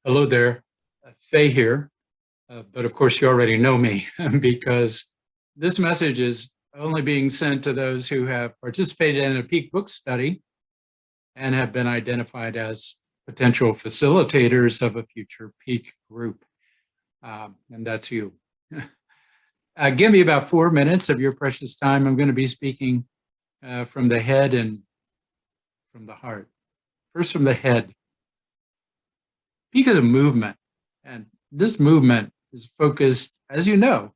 Hello there, Faye here. But of course, you already know me because this message is only being sent to those who have participated in a peak book study and have been identified as potential facilitators of a future peak group. And that's you. Give me about 4 minutes of your precious time. I'm going to be speaking from the head and from the heart. First, from the head. Peak is a movement, and this movement is focused, as you know,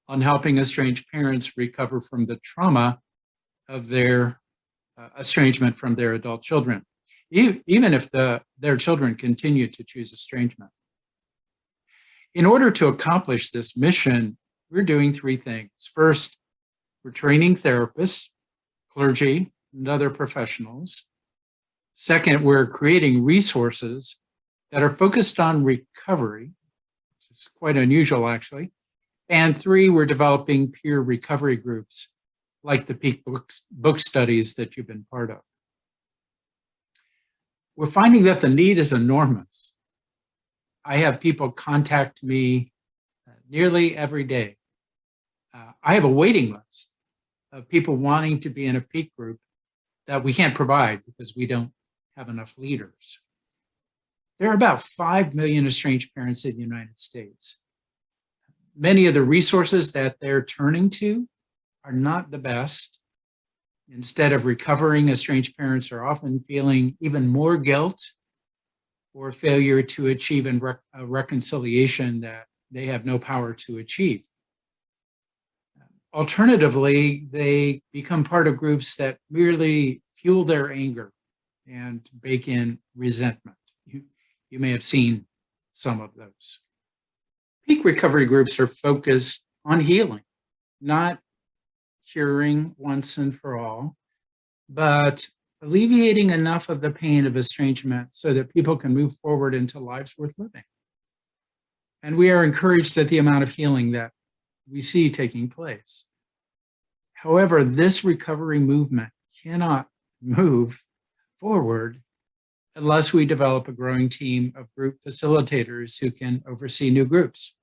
on helping estranged parents recover from the trauma of their estrangement from their adult children, even if their children continue to choose estrangement. In order to accomplish this mission, we're doing three things. First, we're training therapists, clergy, and other professionals. Second, we're creating resources that are focused on recovery, which is quite unusual actually. And three, we're developing peer recovery groups like the peak book studies that you've been part of. We're finding that the need is enormous. I have people contact me nearly every day. I have a waiting list of people wanting to be in a peak group that we can't provide because we don't have enough leaders. There are about 5 million estranged parents in the United States. Many of the resources that they're turning to are not the best. Instead of recovering, estranged parents are often feeling even more guilt or failure to achieve a reconciliation that they have no power to achieve. Alternatively, they become part of groups that merely fuel their anger and bake in resentment. You may have seen some of those. Peak recovery groups are focused on healing, not curing once and for all, but alleviating enough of the pain of estrangement so that people can move forward into lives worth living. And we are encouraged at the amount of healing that we see taking place. However, this recovery movement cannot move forward unless we develop a growing team of group facilitators who can oversee new groups.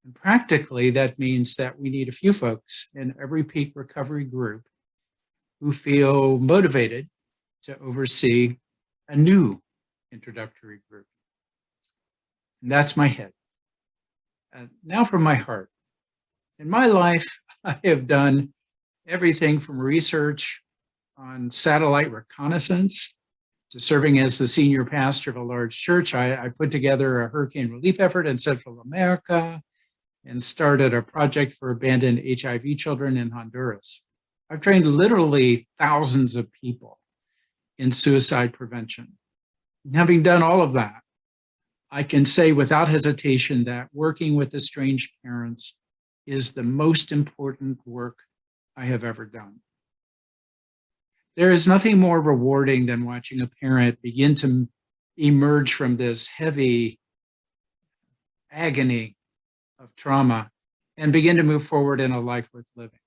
And practically, that means that we need a few folks in every peak recovery group who feel motivated to oversee a new introductory group. And that's my head. Now from my heart. In my life, I have done everything from research on satellite reconnaissance to serving as the senior pastor of a large church. I put together a hurricane relief effort in Central America and started a project for abandoned HIV children in Honduras. I've trained literally thousands of people in suicide prevention. And having done all of that, I can say without hesitation that working with estranged parents is the most important work I have ever done. There is nothing more rewarding than watching a parent begin to emerge from this heavy agony of trauma and begin to move forward in a life worth living.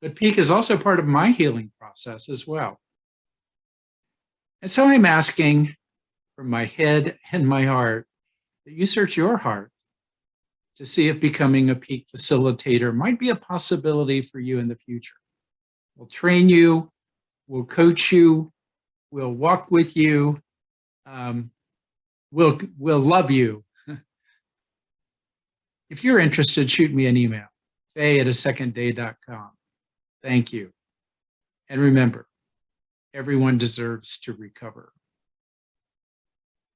But peak is also part of my healing process as well. And so I'm asking from my head and my heart that you search your heart to see if becoming a peak facilitator might be a possibility for you in the future. We'll train you, we'll coach you, we'll walk with you, we'll love you. If you're interested, shoot me an email, faye@asecondday.com. Thank you. And remember, everyone deserves to recover.